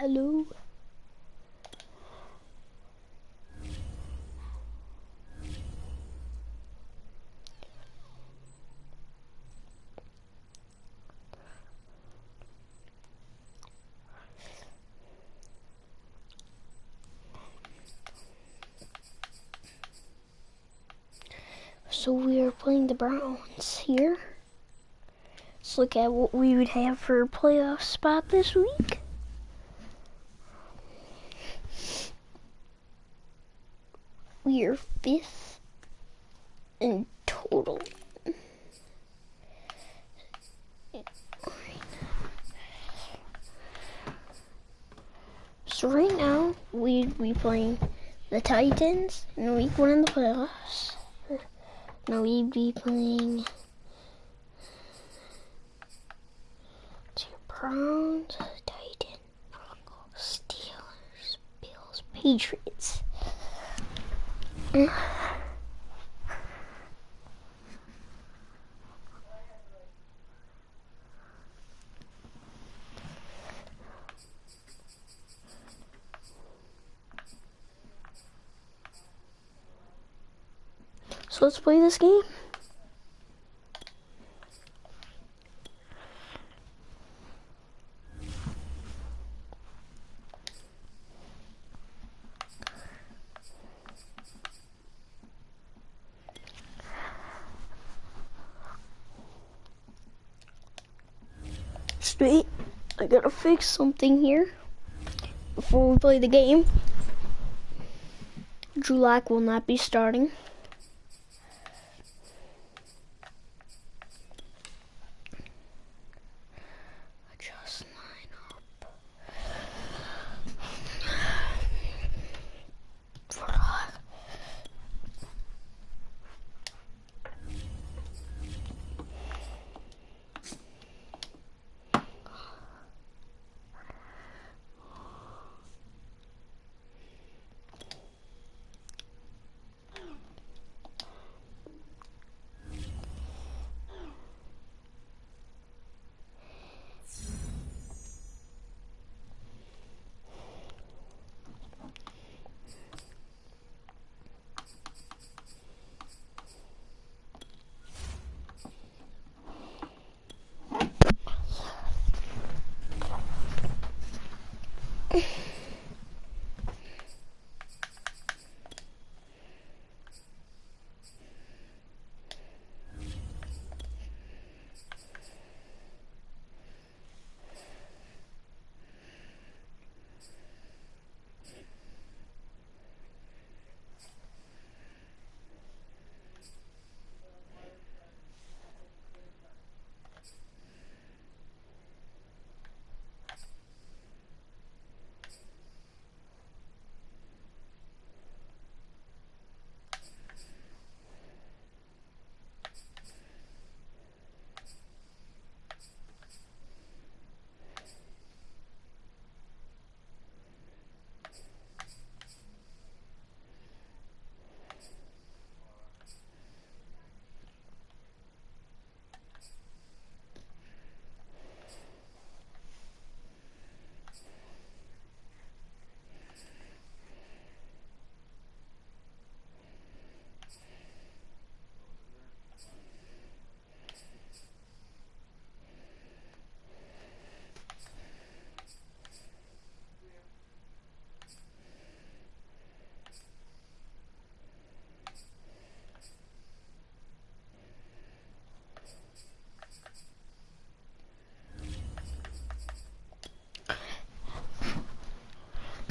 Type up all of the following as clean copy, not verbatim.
Hello. So we are playing the Browns here. Let's look at what we would have for a playoff spot this week. We are 5th in total. So right now, we'd be playing the Titans in week 1 in the playoffs. Now we'd be playing Browns, Titans, Broncos, Steelers, Bills, Patriots. So let's play this game. Wait, I gotta fix something here before we play the game. Drew Lock will not be starting. Adjust lineup. For Lock.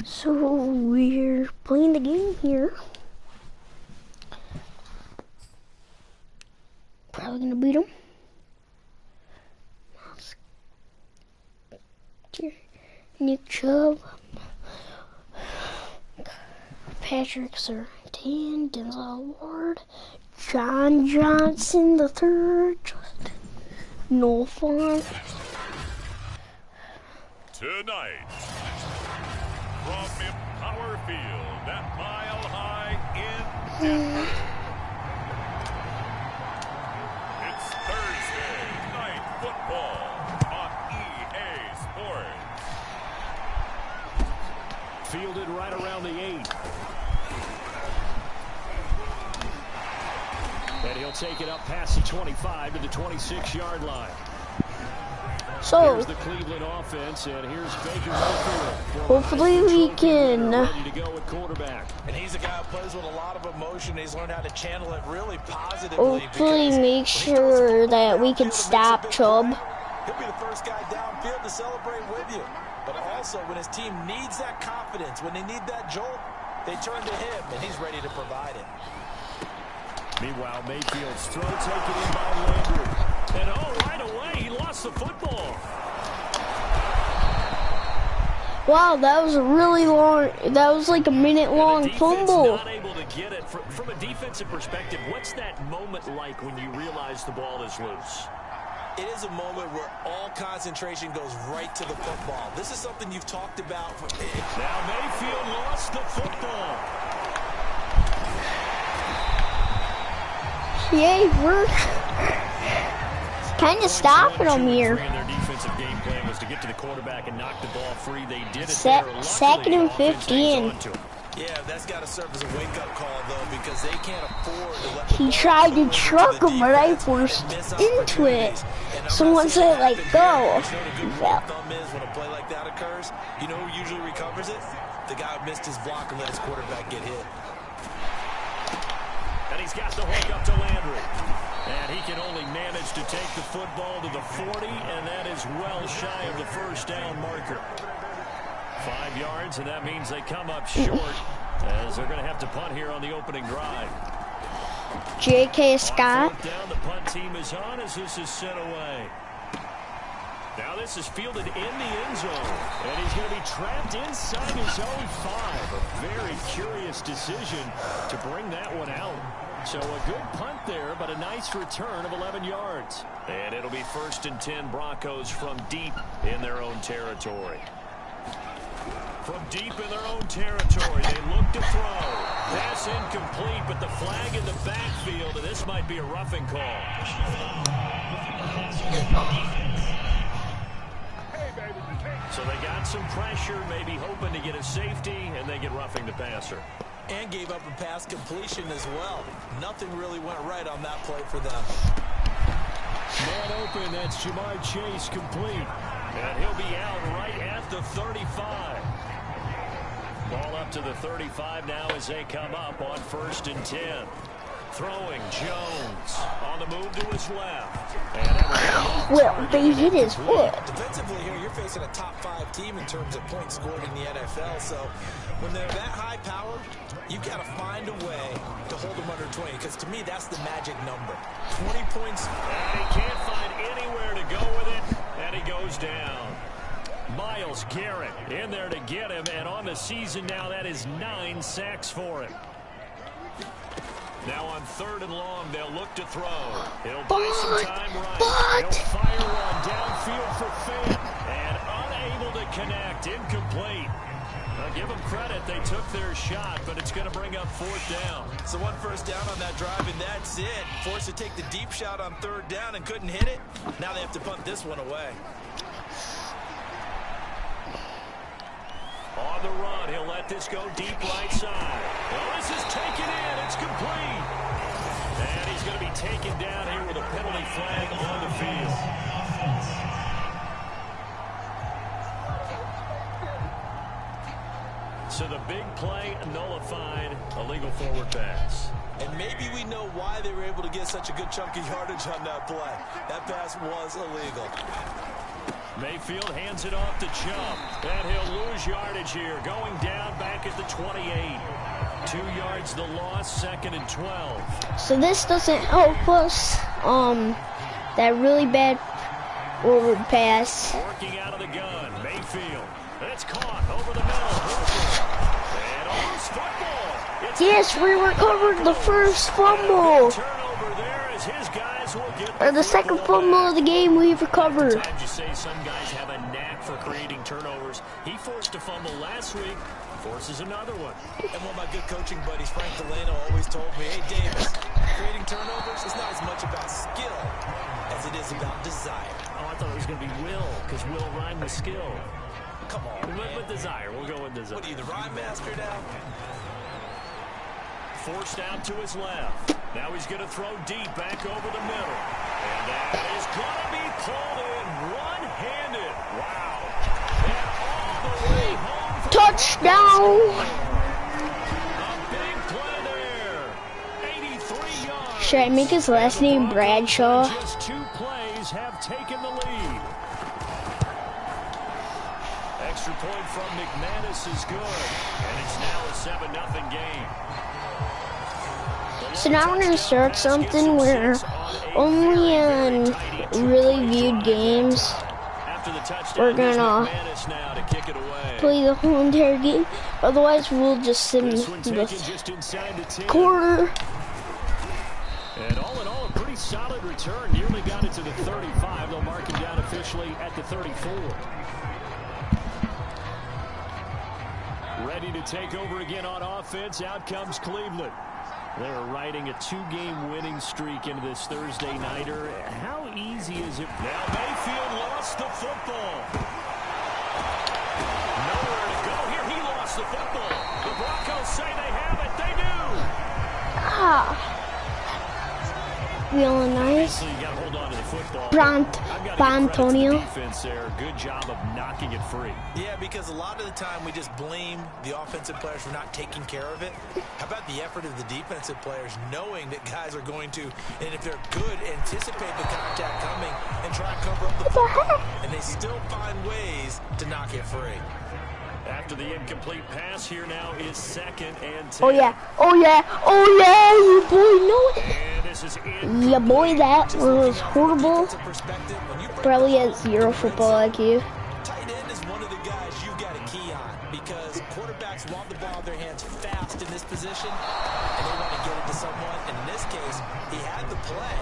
So we're playing the game here. Probably gonna beat them. Nick Chubb, Patrick Surtain, Denzel Ward, John Johnson the third, Noah Fant. Tonight, from Empower Field at Mile High in Denver, it's Thursday Night Football on EA Sports. fielded right around the 8. And he'll take it up past the 25 to the 26-yard line. So, here's the Cleveland offense, and here's Baker Mayfield. Hopefully we can. Ready to go at quarterback. And he's a guy who plays with a lot of emotion. He's learned how to channel it really positively. Hopefully make sure that we can stop Chubb. He'll be the first guy downfield to celebrate with you. But also, when his team needs that confidence, when they need that jolt, they turn to him, and he's ready to provide it. Meanwhile, Mayfield's throw taken in by Landry. And right away, he lost the football. Wow, that was a really long, that was like a minute-long fumble. Not able to get it. From a defensive perspective, what's that moment like when you realize the ball is loose? It is a moment where all concentration goes right to the football. This is something you've talked about. Now Mayfield lost the football. Yay, we're kind of stopping them here. Their defensive game plan was to get to the quarterback and knock the ball free. They did it. Second and 15. Yeah, that's got to serve as a wake-up call, though, because they can't afford to let He tried to truck him, but I forced into it. Someone said, like, go. He fell. Thumb is when a play like that occurs, you know who usually recovers it? The guy who missed his block and let his quarterback get hit. And he's got the hook up to Landry. And he can only manage to take the football to the 40, and that is well shy of the first down marker. 5 yards, and that means they come up short as they're going to have to punt here on the opening drive. J.K. Scott. Down, the punt team is on as this is sent away. Now this is fielded in the end zone, and he's going to be trapped inside his own 5. A very curious decision to bring that one out. So a good punt there, but a nice return of 11 yards. And it'll be 1st and 10 Broncos from deep in their own territory. From deep in their own territory, they look to throw. Pass incomplete, but the flag in the backfield, and this might be a roughing call. So they got some pressure, maybe hoping to get a safety, and they get roughing the passer. And gave up a pass completion as well. Nothing really went right on that play for them. Man open, that's Jamar Chase complete. And he'll be out right at the 35. Ball up to the 35 now as they come up on 1st and 10. Throwing Jones on the move to his left. Well, they hit his foot. Defensively here, you're facing a top 5 team in terms of points scored in the NFL. So when they're that high powered, you got to find a way to hold them under 20. Because to me, that's the magic number. 20 points. And he can't find anywhere to go with it. And he goes down. Myles Garrett in there to get him, and on the season now, that is 9 sacks for him. Now on 3rd and long, they'll look to throw. He'll buy some time right. He'll fire one downfield for Fant, and unable to connect, incomplete. Now give them credit, they took their shot, but it's going to bring up 4th down. So 1 first down on that drive, and that's it. Forced to take the deep shot on 3rd down and couldn't hit it. Now they have to punt this one away. On the run, he'll let this go deep right side. Well, this is taken in. It's complete. And he's going to be taken down here with a penalty flag on the field. So the big play nullified, a legal forward pass. And maybe we know why they were able to get such a good chunk of yardage on that play. That pass was illegal. Mayfield hands it off to Chubb, and he'll lose yardage here, going down back at the 28. 2 yards the loss, 2nd and 12. So this doesn't help us. That really bad forward pass. Working out of the gun, Mayfield. It's caught over the middle. And almost football. Yes, we recovered the first fumble. Turnover there as his guys will get Or the second fumble of the game we've recovered. Sometimes you say some guys have a knack for creating turnovers. He forced a fumble last week, forces another one. And one of my good coaching buddies, Frank Delano, always told me, hey, Davis, creating turnovers is not as much about skill as it is about desire. Oh, I thought it was going to be will, because will rhyme with skill. Come on, man. With desire. We'll go with desire. What are you, the rhyme master now? Forced out to his left. Now he's going to throw deep back over the middle. And that is going to be pulled in one-handed. Wow. And all the way home. Touchdown. A big play there. 83 yards. Should I make his last name Bradshaw? Just 2 plays have taken the lead. Extra point from McManus is good. And it's now a 7-0 game. So now we're gonna start something where only on really viewed games we're gonna play the whole entire game. Otherwise, we'll just sit in the corner. And all in all, a pretty solid return. Nearly got it to the 35. They'll mark him down officially at the 34. Ready to take over again on offense. Out comes Cleveland. They're riding a 2-game winning streak into this Thursday nighter. How easy is it? Now Mayfield lost the football. Nowhere to go here. He lost the football. The Broncos say they have it. They do. Ah. Feeling nice. You got to hold on to the football. Antonio. Defense there. Good job of knocking it free. Yeah, because a lot of the time we just blame the offensive players for not taking care of it. How about the effort of the defensive players knowing that guys are going to, and if they're good, anticipate the contact coming and try and cover up the football. And they still find ways to knock it free. After the incomplete pass, here now is 2nd and 10. Oh yeah, oh yeah, oh yeah, you boy know it. And this is Yeah, boy, that was horrible. Probably has 0 football IQ. Tight end is one of the guys you've got a key on because quarterbacks want the ball in their hands fast in this position, and they want to get it to someone. And in this case, he had the play.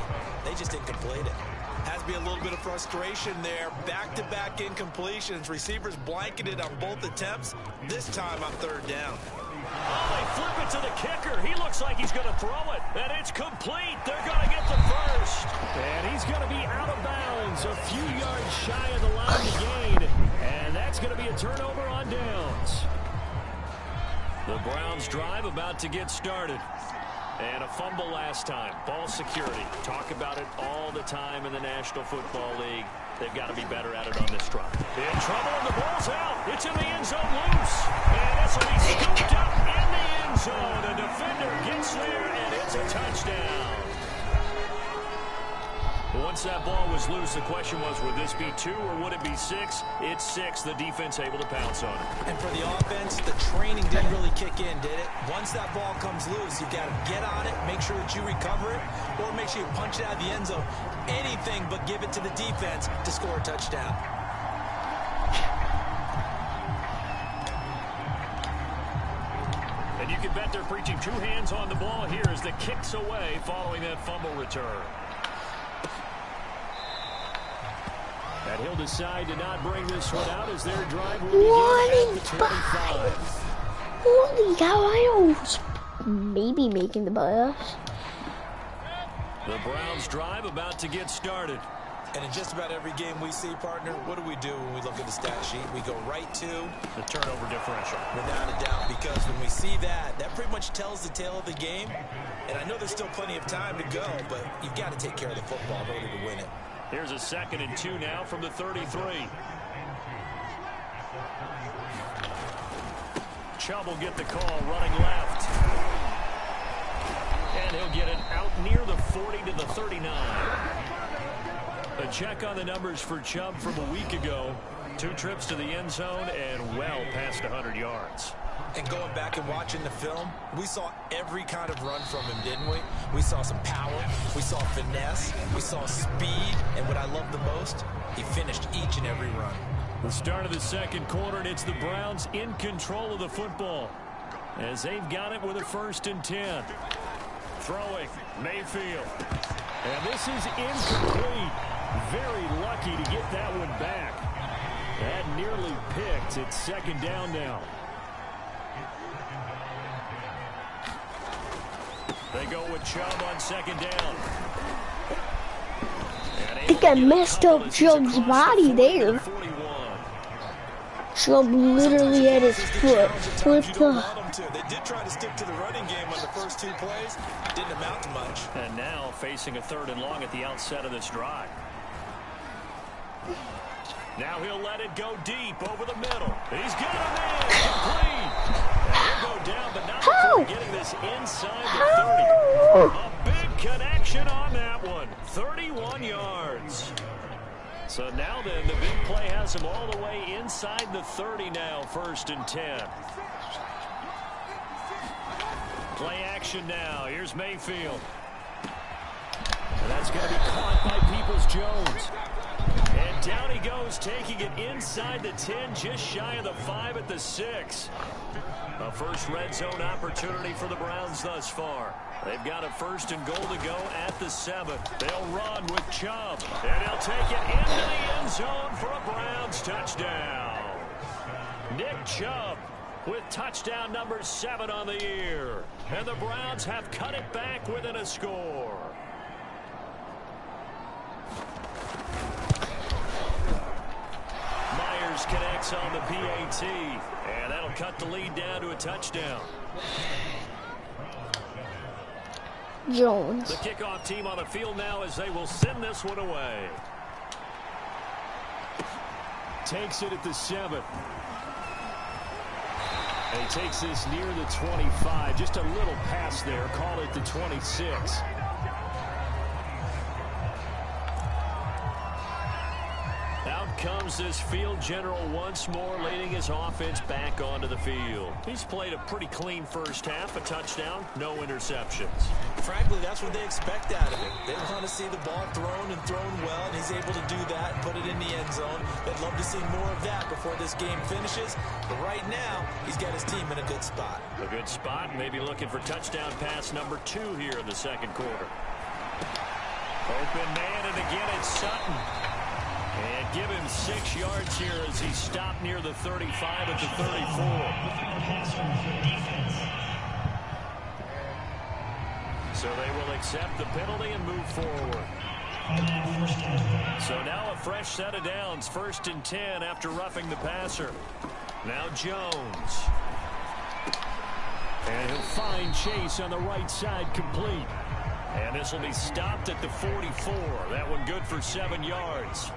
They just didn't complete it. Has to be a little bit of frustration there. Back-to-back incompletions. Receivers blanketed on both attempts. This time on 3rd down. Oh, they flip it to the kicker. He looks like he's going to throw it. And it's complete. They're going to get the first. And he's going to be out of bounds. A few yards shy of the line to gain. And that's going to be a turnover on downs. The Browns drive about to get started. And a fumble last time. Ball security. Talk about it all the time in the National Football League. They've got to be better at it on this drive. In trouble, and the ball's out. It's in the end zone loose. And this will be scooped up in the end zone. A defender gets there, and it's a touchdown. Once that ball was loose, the question was, would this be 2 or would it be 6? It's 6. The defense able to pounce on it. And for the offense, the training didn't really kick in, did it? Once that ball comes loose, you've got to get on it, make sure that you recover it, or make sure you punch it out of the end zone. Anything but give it to the defense to score a touchdown. And you can bet they're preaching 2 hands on the ball here as the kicks away following that fumble return. And he'll decide to not bring this one out as their drive will begin at the 25. Holy cow, I was maybe making the playoffs. The Browns drive about to get started. And in just about every game we see, partner, what do we do when we look at the stat sheet? We go right to the turnover differential. Without a doubt, because when we see that, that pretty much tells the tale of the game. And I know there's still plenty of time to go, but you've got to take care of the football in order to win it. Here's a 2nd and 2 now from the 33. Chubb will get the call running left. And he'll get it out near the 40 to the 39. A check on the numbers for Chubb from a week ago. 2 trips to the end zone and well past 100 yards. And going back and watching the film, we saw every kind of run from him, didn't we? We saw some power, we saw finesse, we saw speed, and what I love the most, he finished each and every run. The start of the 2nd quarter, and it's the Browns in control of the football as they've got it with a 1st and 10. Throwing, Mayfield. And this is incomplete. Very lucky to get that one back. That nearly picked. It's 2nd down now. They go with Chubb on 2nd down. I think I messed up Chubb's body there. Chubb literally had his foot flipped up. They did try to stick to the running game on the first 2 plays. Didn't amount to much. And now facing a 3rd and long at the outset of this drive. Now he'll let it go deep over the middle. He's got him in. Complete. And he'll go down, but not before getting this inside the 30. A big connection on that one. 31 yards. So now then, the big play has him all the way inside the 30 now, 1st and 10. Play action now. Here's Mayfield. And that's going to be caught by Peoples-Jones. And down he goes, taking it inside the 10, just shy of the 5 at the 6. A first red zone opportunity for the Browns thus far. They've got a 1st and goal to go at the 7. They'll run with Chubb. And he'll take it into the end zone for a Browns touchdown. Nick Chubb with touchdown number 7 on the year. And the Browns have cut it back within a score. Myers connects on the PAT. And that'll cut the lead down to a touchdown. Jones. The kickoff team on the field now as they will send this one away. Takes it at the 7. And he takes this near the 25. Just a little pass there. Call it the 26. Out comes this field general once more, leading his offense back onto the field. He's played a pretty clean first half, a touchdown, no interceptions. Frankly, that's what they expect out of him. They want to see the ball thrown and thrown well, and he's able to do that and put it in the end zone. They'd love to see more of that before this game finishes. But right now, he's got his team in a good spot. A good spot, maybe looking for touchdown pass number 2 here in the 2nd quarter. Open man, and again it's Sutton. And give him 6 yards here as he stopped near the 35 at the 34. So they will accept the penalty and move forward. So now a fresh set of downs, 1st and 10 after roughing the passer. Now Jones. And he'll find Chase on the right side, complete. And this will be stopped at the 44. That one good for 7 yards.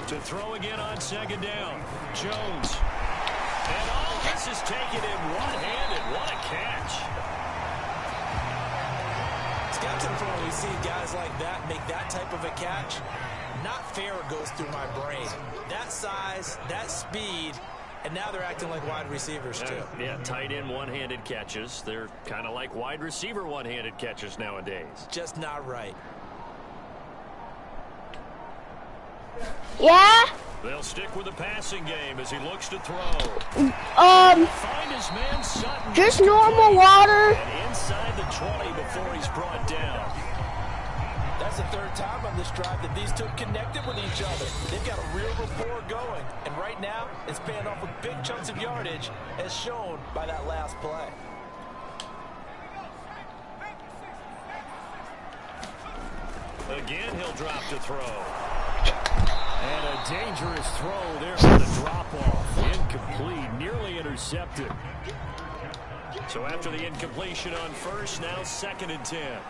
To throw again on 2nd down. Jones. And all this is taken in one-handed. What a catch. It's got to the point where we see guys like that make that type of a catch. Not fair goes through my brain. That size, that speed, and now they're acting like wide receivers too. Yeah, tight end one-handed catches. They're kind of like wide receiver one-handed catches nowadays. Just not right. Yeah? They'll stick with the passing game as he looks to throw. Find his man Sutton. Just normal water. And inside the 20 before he's brought down. That's the 3rd time on this drive that these two connected with each other. They've got a real rapport going. And right now, it's paying off with big chunks of yardage, as shown by that last play. Again, he'll drop to throw. And a dangerous throw there for the drop-off. Incomplete, nearly intercepted. So after the incompletion on 1st, now 2nd and 10.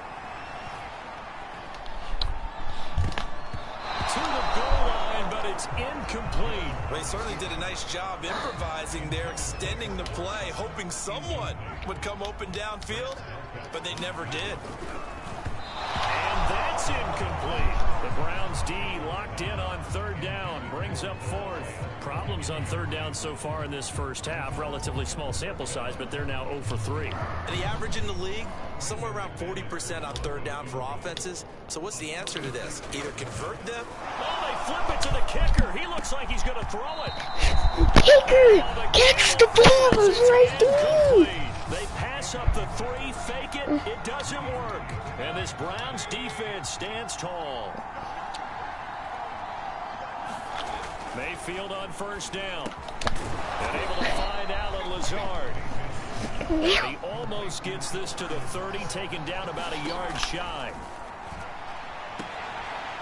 To the goal line, but it's incomplete. Well, he certainly did a nice job improvising there, extending the play, hoping someone would come open downfield, but they never did. And that's incomplete. The Browns D locked in on 3rd down, brings up 4th. Problems on 3rd down so far in this first half. Relatively small sample size, but they're now 0 for 3. And the average in the league, somewhere around 40% on 3rd down for offenses. So what's the answer to this? Either convert them. Oh, they flip it to the kicker. He looks like he's going to throw it. Kicker, catch the ball. It's right there. They pass up the 3, fake it. It doesn't work. And this Browns defense stands tall. Mayfield on 1st down. And able to find Allen Lazard. And he almost gets this to the 30, taken down about a yard shy.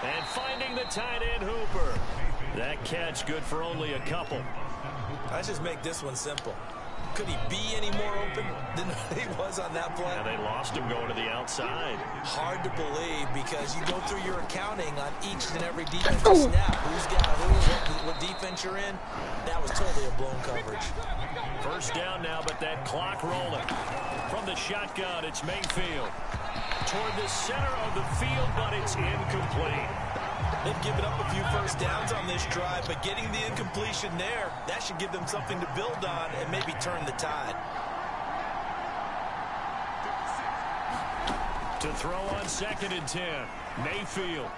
And finding the tight end Hooper. That catch good for only a couple. Let's just make this one simple. Could he be any more open than he was on that play? Yeah, they lost him going to the outside. Hard to believe because you go through your accounting on each and every defensive snap. Who's got who, what defense you're in. That was totally a blown coverage. First down now, but that clock rolling. From the shotgun, it's Mayfield. Toward the center of the field, but it's incomplete. They've given up a few first downs on this drive, but getting the incompletion there, that should give them something to build on and maybe turn the tide. To throw on 2nd and 10, Mayfield.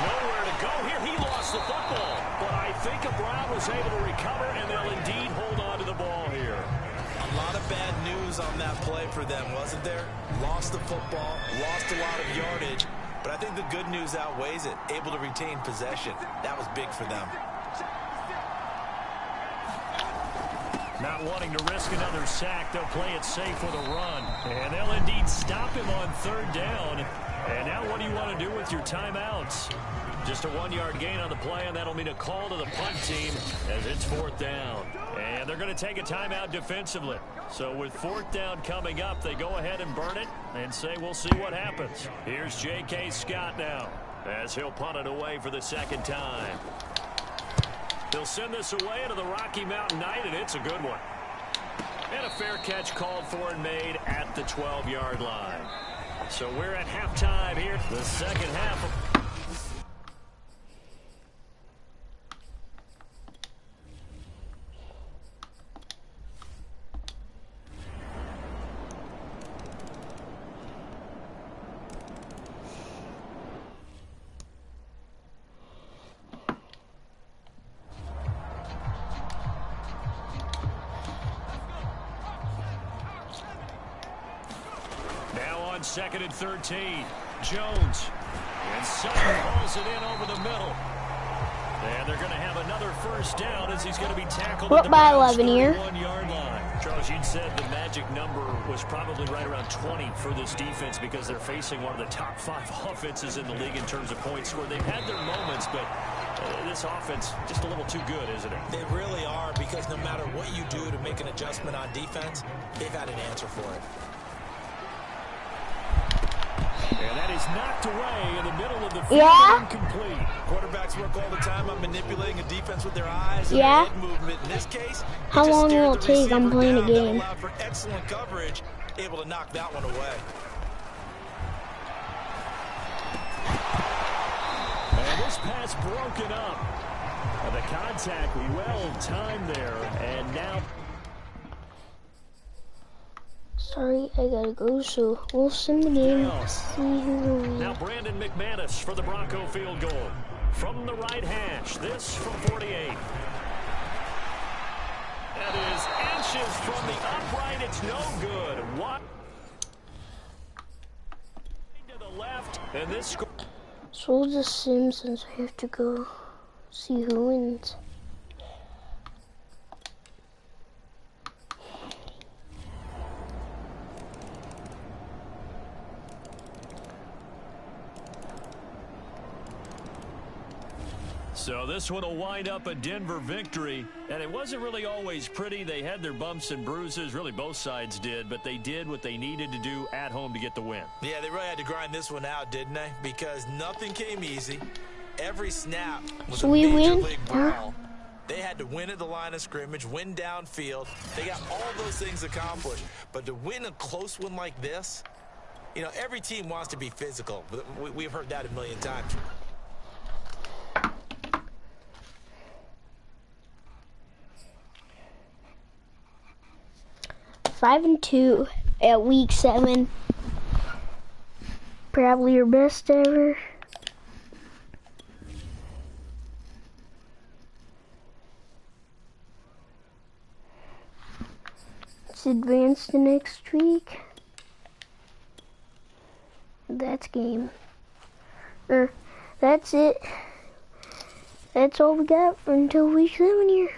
Nowhere to go here. He lost the football, but I think Brown was able to recover, and they'll indeed hold on to the ball here. A lot of bad news on that play for them, wasn't there? Lost the football, lost a lot of yardage. But I think the good news outweighs it. Able to retain possession. That was big for them. Not wanting to risk another sack, they'll play it safe with a run. And they'll indeed stop him on 3rd down. And now what do you want to do with your timeouts? Just a 1-yard gain on the play, and that'll mean a call to the punt team as it's 4th down. And they're going to take a timeout defensively. So with 4th down coming up, they go ahead and burn it and say we'll see what happens. Here's J.K. Scott now as he'll punt it away for the 2nd time. They'll send this away into the Rocky Mountain Night, and it's a good one. And a fair catch called for and made at the 12-yard line. So we're at halftime here, the second half of now on 2nd and 13. Jones. And Sutton hauls it in over the middle. And they're going to have another first down as he's going to be tackled at the by Browns' 11 here. 31-yard line. Charles, you'd said the magic number was probably right around 20 for this defense because they're facing one of the top 5 offenses in the league in terms of points scored. They've had their moments, but this offense just a little too good, isn't it? They really are, because no matter what you do to make an adjustment on defense, they've had an answer for it. And that is knocked away in the middle of the field. Yeah. Incomplete. Quarterbacks work all the time on manipulating a defense with their eyes and yeah. their head movement. In this case, how long will it take? I'm playing a game. For excellent coverage, able to knock that one away. And this pass broken up. The contact well timed there, and now. Sorry, I gotta go, so we'll send the game. See who wins. Now Brandon McManus for the Bronco field goal. From the right hash, this from 48. That is inches from the upright, it's no good. What? To the left, and this score. So we'll just sim since we have to go see who wins. So this one will wind up a Denver victory, and it wasn't really always pretty. They had their bumps and bruises, really both sides did, but they did what they needed to do at home to get the win. Yeah, they really had to grind this one out, didn't they? Because nothing came easy. Every snap was a major league ball. They had to win at the line of scrimmage, win downfield. They got all those things accomplished. But to win a close one like this, you know, every team wants to be physical. We've heard that a million times. 5-2 at week 7. Probably your best ever. Let's advance to next week. That's game. That's it. That's all we got until week 7 here.